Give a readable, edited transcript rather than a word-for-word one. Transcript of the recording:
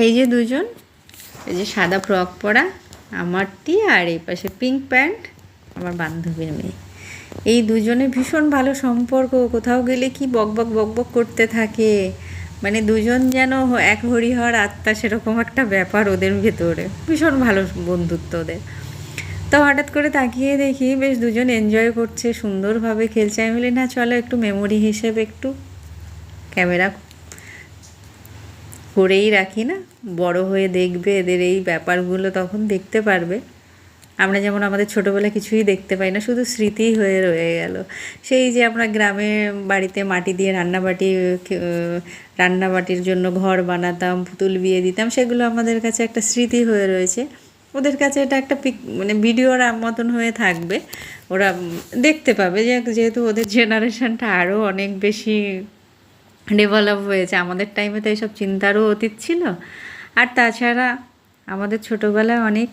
এই যে দুজন, এই যে সাদা ফ্রক পরা আমারটি, আর এই পাশে পিঙ্ক প্যান্ট আমার বান্ধবীর মেয়ে। এই দুজনে ভীষণ ভালো সম্পর্ক, কোথাও গেলে কি বকবক বকবক করতে থাকে, মানে দুজন যেন এক হরিহর আত্মা, সেরকম একটা ব্যাপার ওদের ভেতরে, ভীষণ ভালো বন্ধুত্ব ওদের। তো হঠাৎ করে তাকিয়ে দেখি বেশ দুজন এনজয় করছে, সুন্দরভাবে খেলছে। আমি বলি না চলো একটু মেমোরি হিসেবে একটু ক্যামেরা করেই রাখি না, বড় হয়ে দেখবে এদের এই ব্যাপারগুলো, তখন দেখতে পারবে। আমরা যেমন আমাদের ছোটোবেলা কিছুই দেখতে পাই না, শুধু স্মৃতি হয়ে রয়ে গেল। সেই যে আমরা গ্রামে বাড়িতে মাটি দিয়ে রান্নাবাটির জন্য ঘর বানাতাম, পুতুল বিয়ে দিতাম, সেগুলো আমাদের কাছে একটা স্মৃতি হয়ে রয়েছে। ওদের কাছে এটা একটা মানে ভিডিওর মতন হয়ে থাকবে, ওরা দেখতে পাবে যে যেহেতু ওদের জেনারেশনটা আরও অনেক বেশি ডেভেলপ হয়েছে। আমাদের টাইমে তো এইসব চিন্তারও অতীত ছিল। আর তাছাড়া আমাদের ছোটোবেলায় অনেক